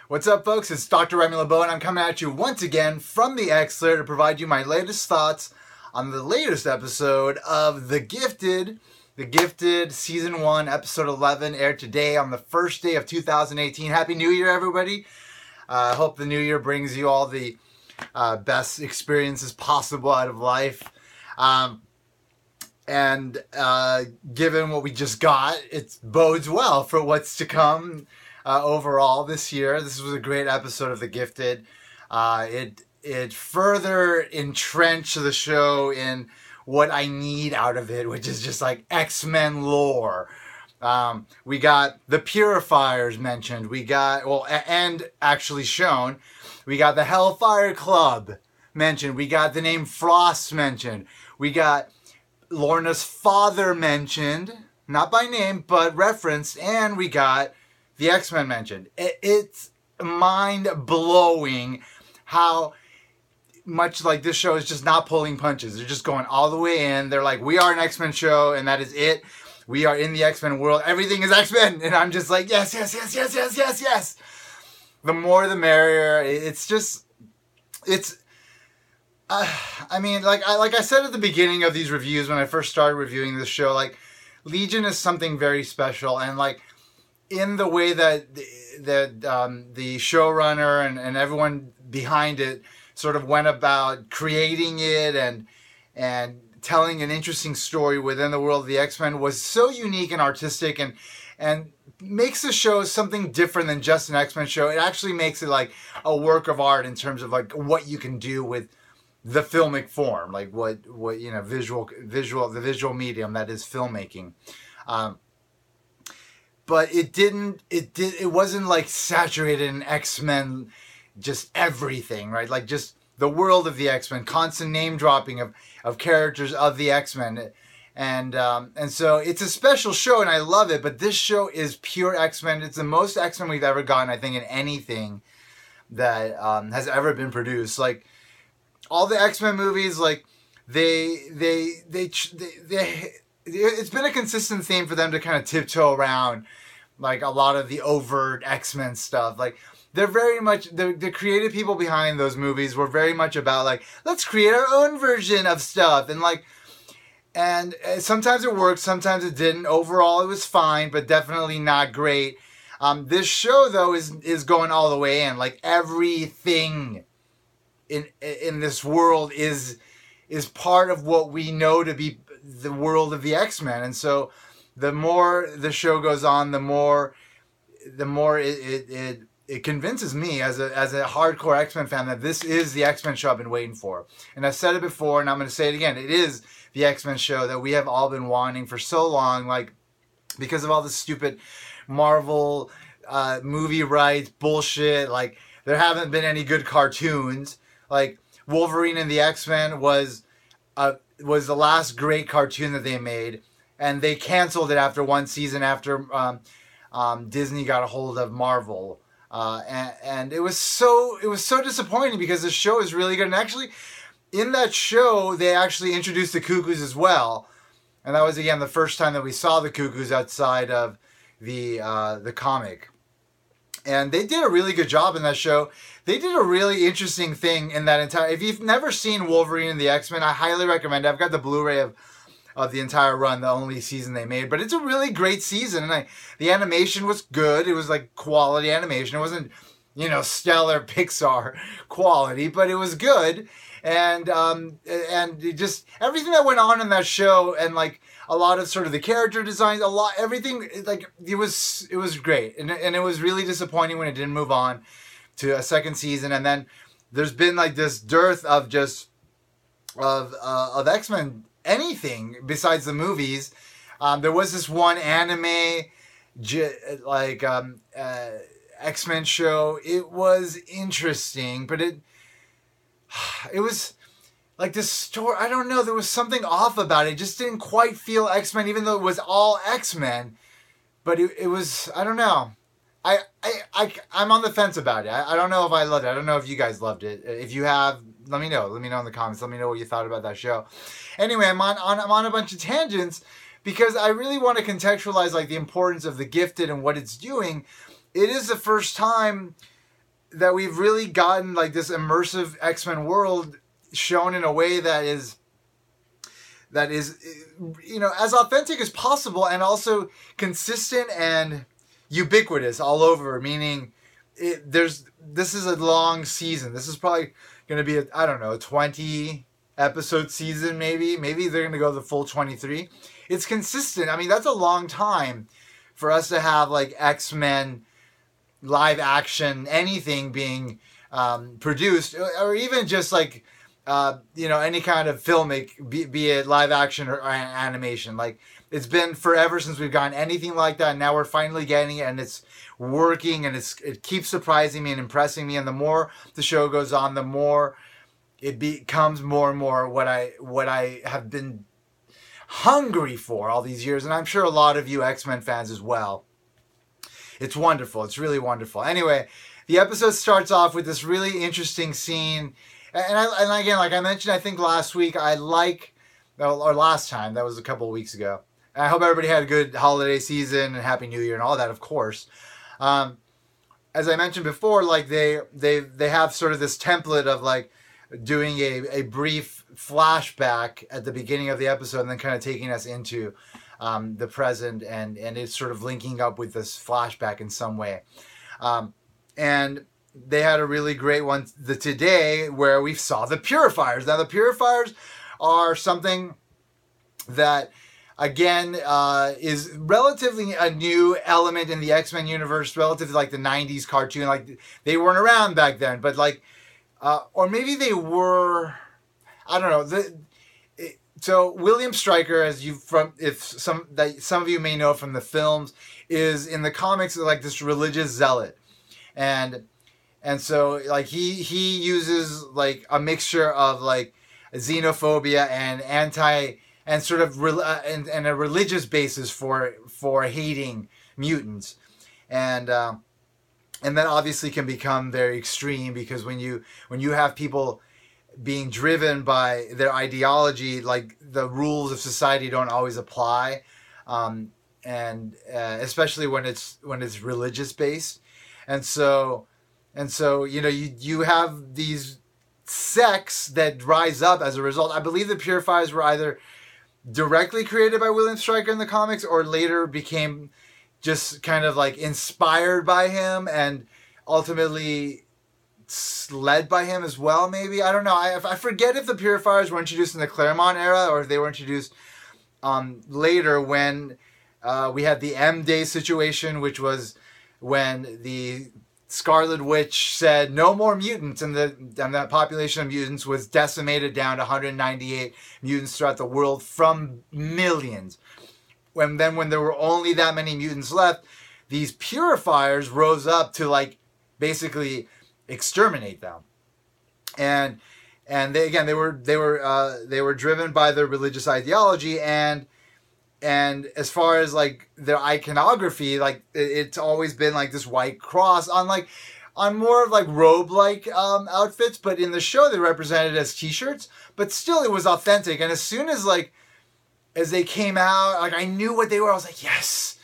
What's up, folks? It's Dr. Remy LeBeau, and I'm coming at you once again from the X-Layer to provide you my latest thoughts on the latest episode of The Gifted. The Gifted Season 1, Episode 11 aired today on the first day of 2018. Happy New Year, everybody. I hope the new year brings you all the best experiences possible out of life. Given what we just got, it bodes well for what's to come overall this year. This was a great episode of The Gifted. It further entrenched the show in what I need out of it, which is just like X-Men lore. We got the Purifiers mentioned. We got, and actually shown. We got the Hellfire Club mentioned. We got the name Frost mentioned. We got Lorna's father mentioned, not by name, but referenced, and we got the X-Men mentioned. It's mind-blowing how much like this show is just not pulling punches. They're just going all the way in. They're like, we are an X-Men show, and that is it. We are in the X-Men world. Everything is X-Men. And I'm just like, yes, yes, yes, yes, yes, yes, yes. The more the merrier. I mean, like I said at the beginning of these reviews when I first started reviewing this show, like, Legion is something very special. And, like, in the way that the showrunner and everyone behind it sort of went about creating it and telling an interesting story within the world of the X-Men was so unique and artistic and makes the show something different than just an X-Men show. It actually makes it like a work of art in terms of like what you can do with the filmic form, like what you know, the visual medium that is filmmaking. But it wasn't like saturated in X-Men, just everything, right? Like just the world of the X-Men, constant name dropping of characters of the X-Men. And so it's a special show and I love it, but this show is pure X-Men. It's the most X-Men we've ever gotten, I think, in anything that has ever been produced. Like all the X-Men movies, like it's been a consistent theme for them to kind of tiptoe around like a lot of the overt X-Men stuff. Like they're very much, the creative people behind those movies were very much about like, let's create our own version of stuff. And sometimes it worked, sometimes it didn't. Overall, it was fine, but definitely not great. This show though is going all the way in. Like everything in this world is part of what we know to be the world of the X-Men. And so the more the show goes on, the more it convinces me as a hardcore X-Men fan that this is the X-Men show I've been waiting for. And I've said it before, and I'm going to say it again. It is the X-Men show that we have all been wanting for so long, like because of all the stupid Marvel movie rights bullshit. Like there haven't been any good cartoons. Like Wolverine and the X-Men was the last great cartoon that they made. And they canceled it after one season after Disney got a hold of Marvel, and it was so disappointing because the show is really good. And actually, in that show, they actually introduced the Cuckoos as well, and that was again the first time that we saw the Cuckoos outside of the comic. And they did a really good job in that show. They did a really interesting thing in that entire. If you've never seen Wolverine and the X-Men, I highly recommend it. I've got the Blu-ray of the entire run, the only season they made. But it's a really great season. And the animation was good. It was like quality animation. It wasn't, stellar Pixar quality, but it was good. And just everything that went on in that show and like a lot of sort of the character designs, everything, like it was great. And it was really disappointing when it didn't move on to a second season. And then there's been like this dearth of X-Men anything besides the movies. There was this one anime X-Men show. It was interesting, but it was like this story. I don't know. There was something off about it. It just didn't quite feel X-Men, even though it was all X-Men. But it was. I don't know. I'm on the fence about it. I don't know if I loved it. I don't know if you guys loved it. If you have, let me know. Let me know in the comments. Let me know what you thought about that show. Anyway, I'm on a bunch of tangents because I really want to contextualize like the importance of The Gifted and what it's doing. It is the first time that we've really gotten like this immersive X-Men world shown in a way that is as authentic as possible, and also consistent and ubiquitous all over. Meaning, this is a long season. This is probably going to be a 20 episode season, maybe they're going to go the full 23. It's consistent. I mean, that's a long time for us to have like X-Men live action anything being produced, or even just like any kind of filmic, be it live action or animation. Like, it's been forever since we've gotten anything like that, and now we're finally getting it, and it's working, and it keeps surprising me and impressing me. And the more the show goes on, the more it becomes more and more what I have been hungry for all these years, and I'm sure a lot of you X-Men fans as well. It's wonderful. It's really wonderful. Anyway, the episode starts off with this really interesting scene. And again, like I mentioned, I think last week, or last time, that was a couple of weeks ago. I hope everybody had a good holiday season and Happy New Year and all that, of course. As I mentioned before, like they have sort of this template of like doing a brief flashback at the beginning of the episode and then kind of taking us into the present, and it's sort of linking up with this flashback in some way. And they had a really great one today where we saw the purifiers. Now, the purifiers are something that, again, is relatively a new element in the X-Men universe, relative to like the 90s cartoon. Like, they weren't around back then, but like, or maybe they were, I don't know. So William Stryker, if some of you may know from the films, is in the comics like this religious zealot, and so like he uses like a mixture of like xenophobia and and sort of and a religious basis for hating mutants, and that obviously can become very extreme, because when you have people being driven by their ideology, like the rules of society don't always apply, and especially when it's religious based, and so you have these sects that rise up as a result. I believe the purifiers were either directly created by William Stryker in the comics, or later became just kind of like inspired by him and ultimately led by him as well, maybe. I don't know. I forget if the purifiers were introduced in the Claremont era or if they were introduced later, when we had the M-Day situation, which was when the Scarlet Witch said no more mutants, and that population of mutants was decimated down to 198 mutants throughout the world from millions. When there were only that many mutants left, these purifiers rose up to like basically exterminate them, and they were driven by their religious ideology, and as far as like their iconography, like it's always been like this white cross on more of like robe like outfits, but in the show they represented as t-shirts, but still it was authentic. And as soon as they came out, like I knew what they were. I was like, yes.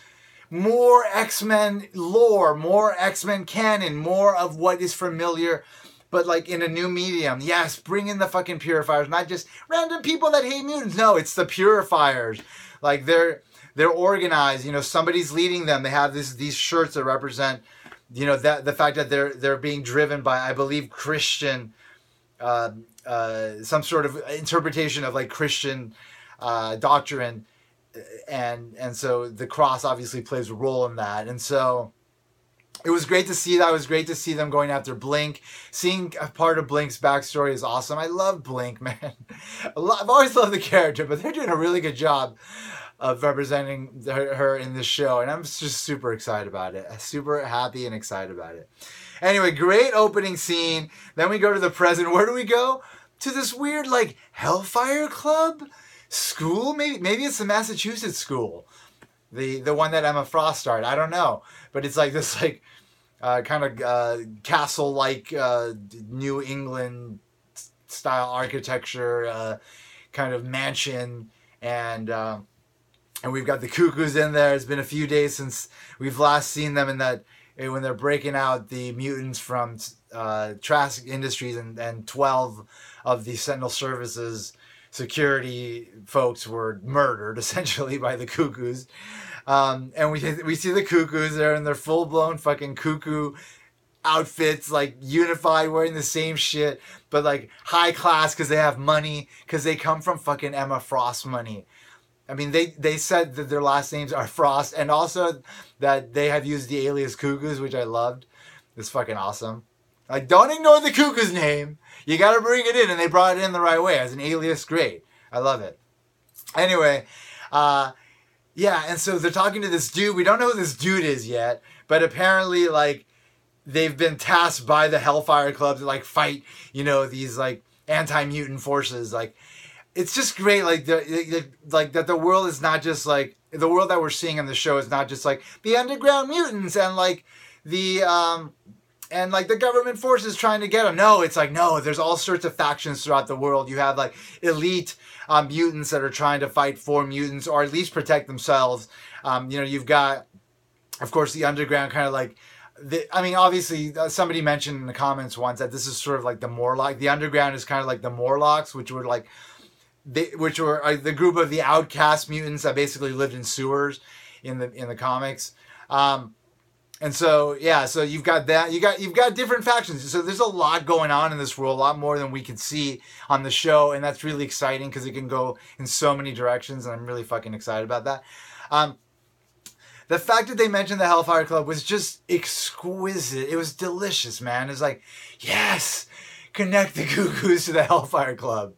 More X-Men lore, more X-Men canon, more of what is familiar, but like in a new medium. Yes, bring in the fucking purifiers, not just random people that hate mutants. No, it's the purifiers. Like they're organized. Somebody's leading them. They have these shirts that represent, that the fact that they're being driven by, I believe, Christian, some sort of interpretation of like Christian doctrine. And so the cross obviously plays a role in that. And so it was great to see that. It was great to see them going after Blink. Seeing a part of Blink's backstory is awesome. I love Blink, man. I've always loved the character, but they're doing a really good job of representing her in this show. And I'm just super excited about it. Super happy and excited about it. Anyway, great opening scene. Then we go to the present. Where do we go? To this weird, like, Hellfire Club school? Maybe it's the Massachusetts school. The one that Emma Frost started. I don't know. But it's like this, like, kind of castle-like New England style architecture, kind of mansion, and we've got the Cuckoos in there. It's been a few days since we've last seen them in that when they're breaking out the mutants from Trask Industries, and 12 of the Sentinel Services security folks were murdered essentially by the Cuckoos. And we see the Cuckoos. They're in their full blown fucking cuckoo outfits, like unified, wearing the same shit, but like high class because they have money, because they come from fucking Emma Frost money. I mean, they said that their last names are Frost, and also that they have used the alias Cuckoos, which I loved. It's fucking awesome. Like, don't ignore the Cuckoo's name. You gotta bring it in, and they brought it in the right way as an alias. Great. I love it. Anyway, yeah, and so they're talking to this dude. We don't know who this dude is yet, but apparently, like, they've been tasked by the Hellfire Club to, like, fight, you know, these, like, anti-mutant forces. Like, it's just great, like, like that the world is not just, like, the world that we're seeing in the show is not just, like, the underground mutants and, like, the government forces trying to get them. No, it's like, no, there's all sorts of factions throughout the world. You have, like, elite mutants that are trying to fight for mutants, or at least protect themselves. You know, you've got, of course, the underground kind of like, I mean, obviously, somebody mentioned in the comments once that this is sort of like the Morlock. The underground is kind of like the Morlocks, which were like, which were the group of the outcast mutants that basically lived in sewers in the comics. And so, yeah, so you've got that. You've got different factions. So there's a lot going on in this world, a lot more than we can see on the show, and that's really exciting because it can go in so many directions, and I'm really fucking excited about that. The fact that they mentioned the Hellfire Club was just exquisite. It was delicious, man. It's like, yes, connect the Cuckoos to the Hellfire Club.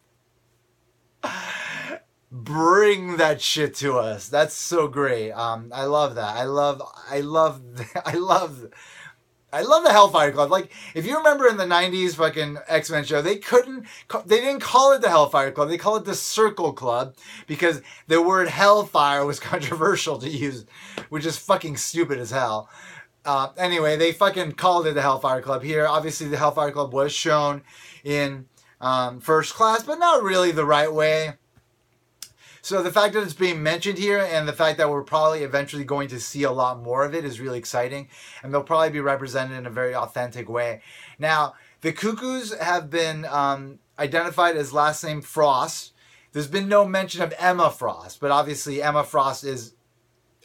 Bring that shit to us. That's so great. I love that. I love the Hellfire Club. Like, if you remember in the 90s fucking X-Men show, they didn't call it the Hellfire Club. They call it the Circle Club because the word Hellfire was controversial to use, which is fucking stupid as hell. Anyway, they fucking called it the Hellfire Club here. Obviously, the Hellfire Club was shown in First Class, but not really the right way. So the fact that it's being mentioned here, and the fact that we're probably eventually going to see a lot more of it, is really exciting. And they'll probably be represented in a very authentic way. Now, the Cuckoos have been identified as last name Frost. There's been no mention of Emma Frost, but obviously Emma Frost is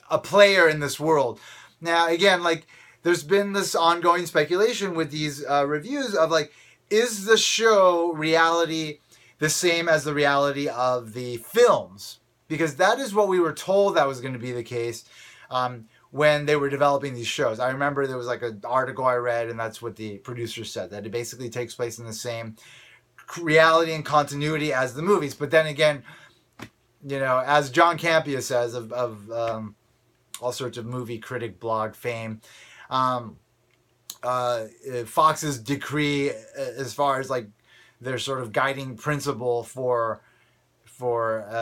a player in this world. Now, again, like, there's been this ongoing speculation with these reviews of, like, is the show reality the same as the reality of the films? Because that is what we were told that was going to be the case when they were developing these shows. I remember there was like an article I read, and that's what the producers said, that it basically takes place in the same reality and continuity as the movies. But then again, you know, as John Campea says of all sorts of movie critic blog fame, Fox's decree as far as like their sort of guiding principle for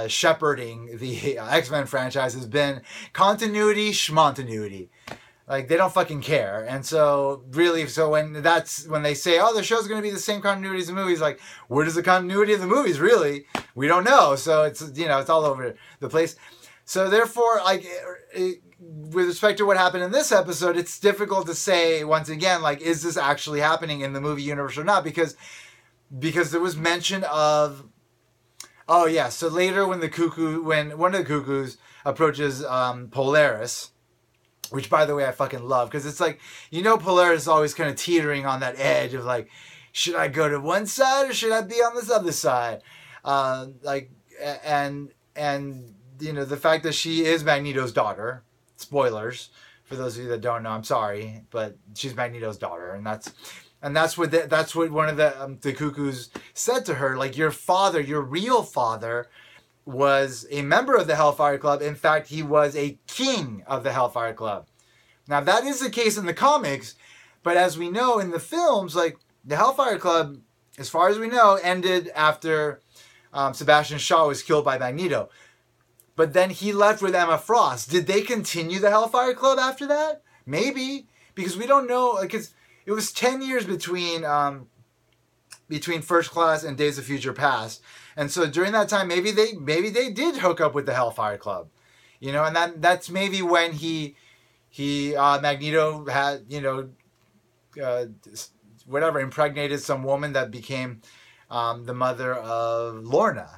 shepherding the X-Men franchise has been continuity, schmontinuity. Like, they don't fucking care. And so, really, so when they say, oh, the show's going to be the same continuity as the movies, like, where does the continuity of the movies, really? We don't know. So, it's, you know, it's all over the place. So, therefore, like, with respect to what happened in this episode, it's difficult to say, once again, like, is this actually happening in the movie universe or not? Because there was mention of, oh yeah, so later when one of the Cuckoos approaches Polaris, which by the way I fucking love, because it's like, you know, Polaris is always kind of teetering on that edge of like, should I go to one side or should I be on this other side? Like, and you know, the fact that she is Magneto's daughter, spoilers for those of you that don't know, I'm sorry, but she's Magneto's daughter, and that's what one of the Cuckoos said to her. Like, your father, your real father, was a member of the Hellfire Club. In fact, he was a king of the Hellfire Club. Now, that is the case in the comics, but as we know in the films, like, the Hellfire Club, as far as we know, ended after Sebastian Shaw was killed by Magneto. But then he left with Emma Frost. Did they continue the Hellfire Club after that? Maybe, because we don't know. Like, it was 10 years between First Class and Days of Future Past, and so during that time, maybe they did hook up with the Hellfire Club, you know, and that's maybe when he Magneto had, whatever, impregnated some woman that became the mother of Lorna,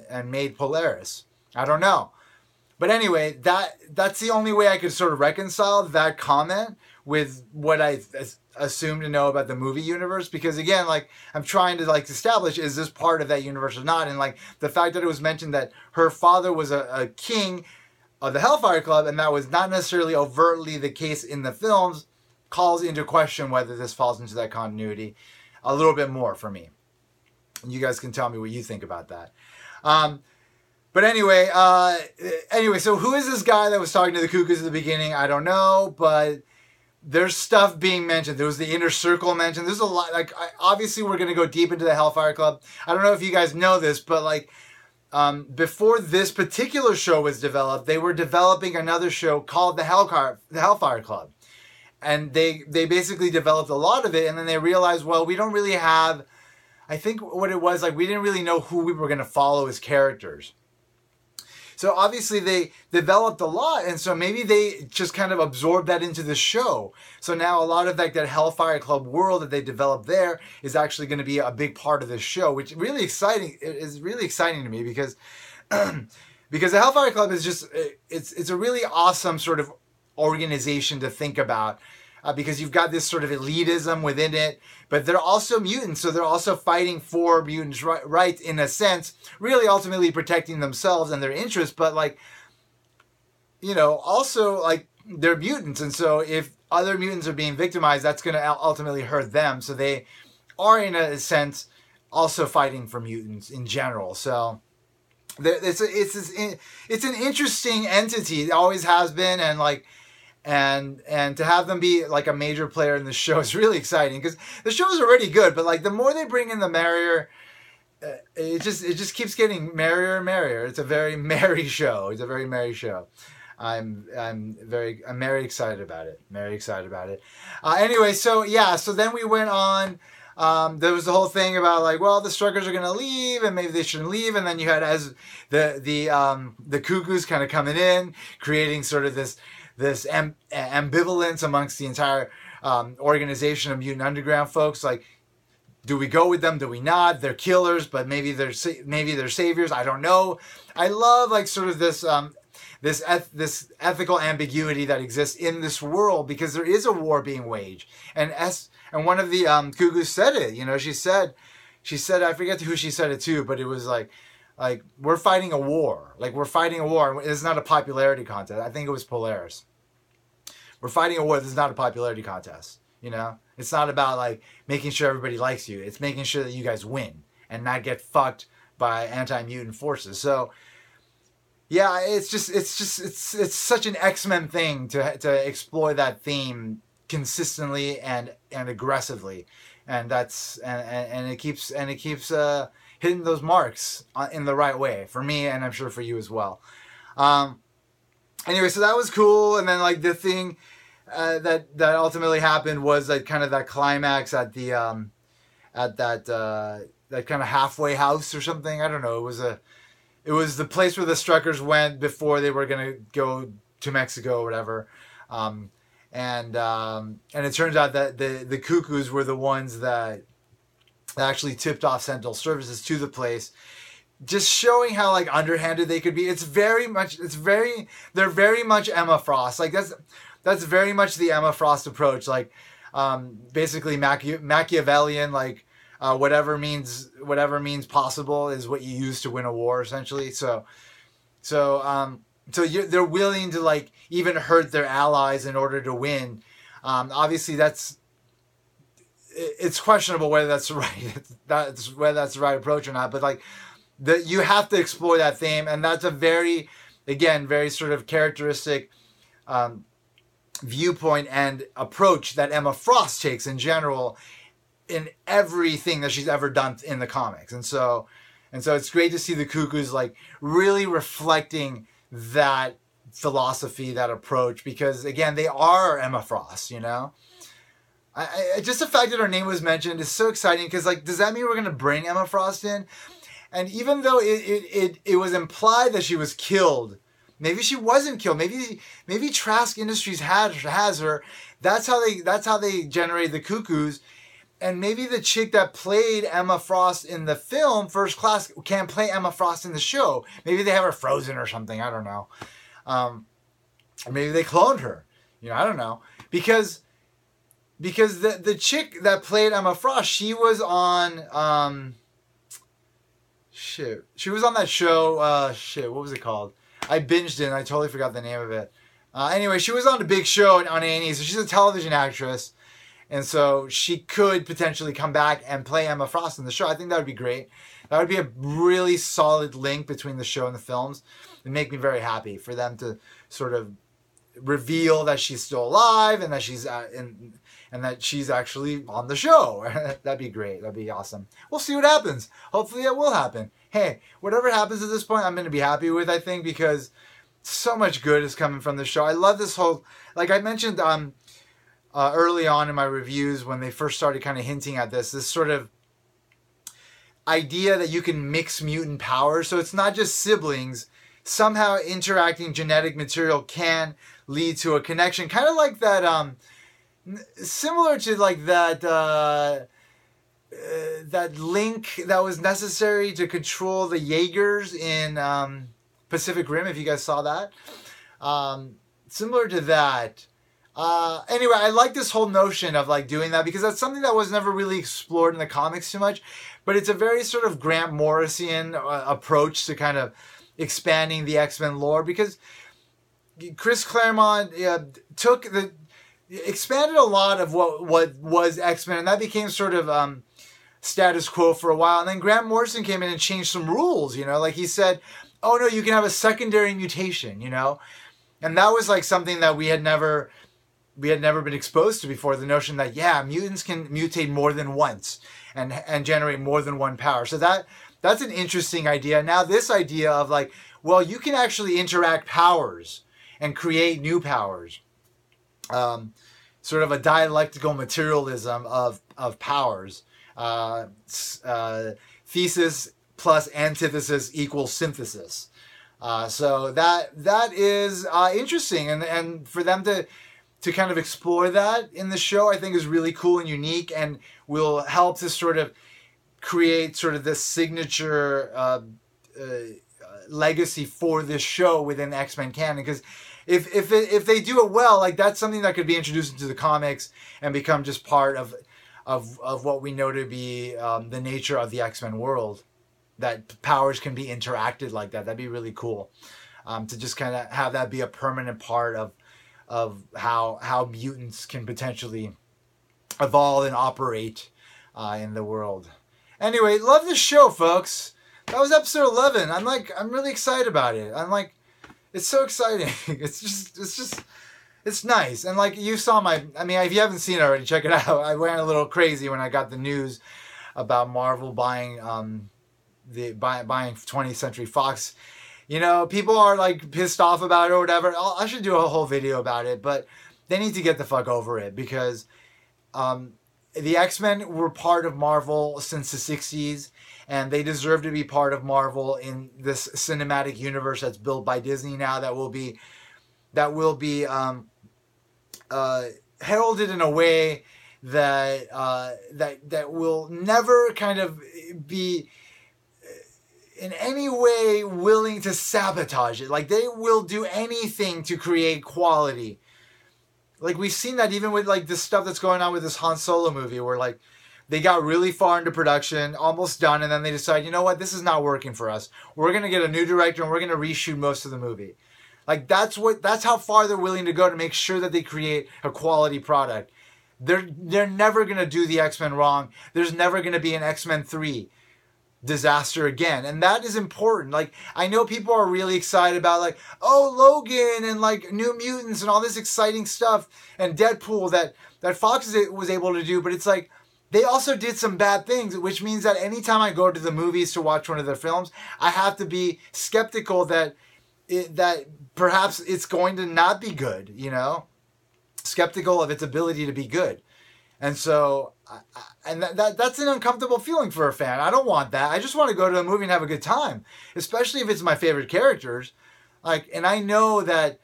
and made Polaris. I don't know. But anyway, that's the only way I could sort of reconcile that comment with what I assume to know about the movie universe. Because again, like, I'm trying to like establish, is this part of that universe or not? And like the fact that it was mentioned that her father was a king of the Hellfire Club, and that was not necessarily overtly the case in the films, calls into question whether this falls into that continuity a little bit more for me. You guys can tell me what you think about that. But anyway, so who is this guy that was talking to the Cuckoos at the beginning? I don't know, but there's stuff being mentioned. There was the inner circle mentioned. There's a lot. Like, obviously, we're going to go deep into the Hellfire Club. I don't know if you guys know this, but like, before this particular show was developed, they were developing another show called the Hellfire Club. And they basically developed a lot of it, and then they realized, well, we don't really have, I think what it was, like, we didn't really know who we were going to follow as characters. So obviously they developed a lot, and so maybe they just kind of absorbed that into the show. So now a lot of that Hellfire Club world that they developed there is actually going to be a big part of this show, which is really exciting to me because because the Hellfire Club is just, it's a really awesome sort of organization to think about. Because you've got this sort of elitism within it, but they're also mutants, so they're also fighting for mutants' rights in a sense, really ultimately protecting themselves and their interests, but like, also like they're mutants, and so if other mutants are being victimized, that's going to ultimately hurt them, so they are in a sense also fighting for mutants in general. So it's an interesting entity. It always has been, and like, and to have them be like a major player in the show is really exciting, because the show is already good, but like the more they bring in, the merrier. It just keeps getting merrier and merrier. It's a very merry show. I'm very excited about it. Anyway, so then we went on. There was the whole thing about like, well, the Struckers are gonna leave, and maybe they shouldn't leave, and then you had as the Cuckoos kind of coming in, creating sort of this ambivalence amongst the entire organization of Mutant Underground folks. Like, do we go with them? Do we not? They're killers, but maybe they're saviors. I don't know. I love like sort of this ethical ambiguity that exists in this world, because there is a war being waged. And one of the Cuckoos said it. She said, I forget who she said it to, but it was like we're fighting a war. Like, we're fighting a war. It's not a popularity contest. I think it was Polaris. We're fighting a war. This is not a popularity contest. It's not about like making sure everybody likes you. It's making sure that you guys win and not get fucked by anti-mutant forces. So yeah, it's such an X-Men thing to explore that theme consistently and aggressively, and it keeps hitting those marks in the right way for me, and I'm sure for you as well. Anyway, so that was cool, and then like the thing that ultimately happened was like kind of that climax at the that kind of halfway house or something. I don't know. It was the place where the Struckers went before they were gonna go to Mexico or whatever. And it turns out that the Cuckoos were the ones that actually tipped off Sentinel services to the place, just showing how like underhanded they could be. They're very much Emma Frost. Like that's very much the Emma Frost approach. Like basically Machiavellian. Like whatever means possible is what you use to win a war, essentially. So they're willing to like even hurt their allies in order to win. Obviously, it's questionable whether that's the right approach or not. But like, you have to explore that theme, and that's a very sort of characteristic viewpoint and approach that Emma Frost takes in general in everything that she's ever done in the comics. And so it's great to see the Cuckoos like really reflecting that philosophy, that approach, because again, they are Emma Frost, I just the fact that her name was mentioned is so exciting, because like, does that mean we're going to bring Emma Frost in? And even though it was implied that she was killed Maybe she wasn't killed. Maybe Trask Industries has her. That's how they generated the Cuckoos. And maybe the chick that played Emma Frost in the film First Class can't play Emma Frost in the show. Maybe they have her frozen or something. I don't know. Or maybe they cloned her. I don't know. Because the chick that played Emma Frost, she was on she was on that show. What was it called? I binged it and I totally forgot the name of it. Anyway, she was on a big show on A&E, so she's a television actress. And so she could potentially come back and play Emma Frost in the show. I think that would be great. That would be a really solid link between the show and the films. It'd make me very happy for them to sort of reveal that she's still alive and that she's and that she's actually on the show. That'd be great. That'd be awesome. We'll see what happens. Hopefully it will happen. Hey, whatever happens at this point, I'm going to be happy with, I think, because so much good is coming from the show. I love this whole, like I mentioned early on in my reviews when they first started kind of hinting at this sort of idea that you can mix mutant powers. So it's not just siblings. Somehow interacting genetic material can lead to a connection. Kind of like that, similar to like that link that was necessary to control the Jaegers in Pacific Rim, if you guys saw that. Similar to that. Anyway, I like this whole notion of like doing that because that's something that was never really explored in the comics too much, but it's a very sort of Grant Morrisian approach to kind of expanding the X-Men lore, because Chris Claremont expanded a lot of what was X-Men, and that became sort of status quo for a while. And then Grant Morrison came in and changed some rules, like he said, oh no, you can have a secondary mutation, and that was like something that we had never been exposed to before, the notion that, mutants can mutate more than once and generate more than one power. So that's an interesting idea. Now this idea of like, well, you can actually interact powers and create new powers. Sort of a dialectical materialism of powers. Thesis plus antithesis equals synthesis. So that is interesting. And for them to kind of explore that in the show, I think is really cool and unique, and will help to sort of create sort of this signature legacy for this show within X-Men canon. Because if they do it well, like that's something that could be introduced into the comics and become just part of what we know to be the nature of the X-Men world. That powers can be interacted like that. That'd be really cool. To just kind of have that be a permanent part of how mutants can potentially evolve and operate in the world. Anyway, love this show, folks. That was episode 11. I'm really excited about it. It's so exciting. It's nice. And like you saw if you haven't seen it already, check it out. I went a little crazy when I got the news about Marvel buying 20th Century Fox. People are like pissed off about it or whatever. I should do a whole video about it, but they need to get the fuck over it, because the X-Men were part of Marvel since the 60s, and they deserve to be part of Marvel in this cinematic universe that's built by Disney now, that will be heralded in a way that will never kind of be in any way willing to sabotage it. Like, they will do anything to create quality. Like, we've seen that even with like this stuff that's going on with this Han Solo movie, where like they got really far into production, almost done, and then they decide, you know what, this is not working for us. We're gonna get a new director and we're gonna reshoot most of the movie. Like, that's how far they're willing to go to make sure that they create a quality product. They're never gonna do the X-Men wrong. There's never gonna be an X-Men 3 disaster again, and that is important. Like, I know people are really excited about like, oh, Logan and like New Mutants and all this exciting stuff and Deadpool that Fox was able to do, but it's like they also did some bad things, which means that anytime I go to the movies to watch one of their films, I have to be skeptical that perhaps it's going to not be good, skeptical of its ability to be good. And so, that's an uncomfortable feeling for a fan. I don't want that. I just want to go to a movie and have a good time, especially if it's my favorite characters. Like, and I know that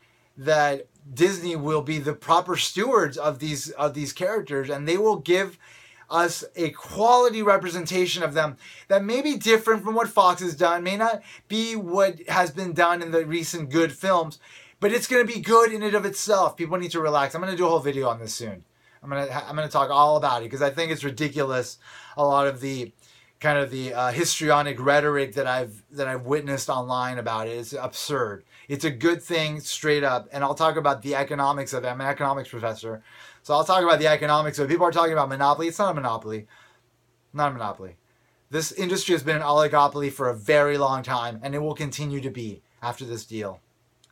Disney will be the proper stewards of these characters, and they will give us a quality representation of them that may be different from what Fox has done, may not be what has been done in the recent good films, but it's going to be good in and of itself. People need to relax. I'm going to do a whole video on this soon. I'm going to talk all about it because I think it's ridiculous. A lot of the kind of the histrionic rhetoric that I've witnessed online about it is absurd. It's a good thing straight up, and I'll talk about the economics of it. I'm an economics professor, so I'll talk about the economics of it. People are talking about monopoly. It's not a monopoly. Not a monopoly. This industry has been an oligopoly for a very long time, and it will continue to be after this deal.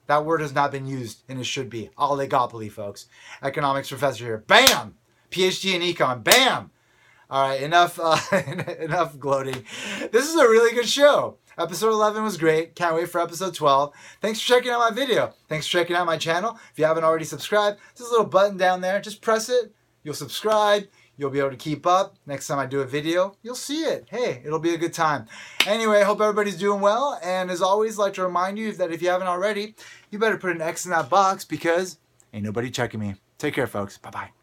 That word has not been used, and it should be. Oligopoly, folks. Economics professor here. Bam! PhD in econ. Bam! All right, enough gloating. This is a really good show. Episode 11 was great. Can't wait for episode 12. Thanks for checking out my video. Thanks for checking out my channel. If you haven't already subscribed, there's a little button down there. Just press it. You'll subscribe. You'll be able to keep up. Next time I do a video, you'll see it. Hey, it'll be a good time. Anyway, I hope everybody's doing well. And as always, I'd like to remind you that if you haven't already, you better put an X in that box because ain't nobody checking me. Take care, folks. Bye-bye.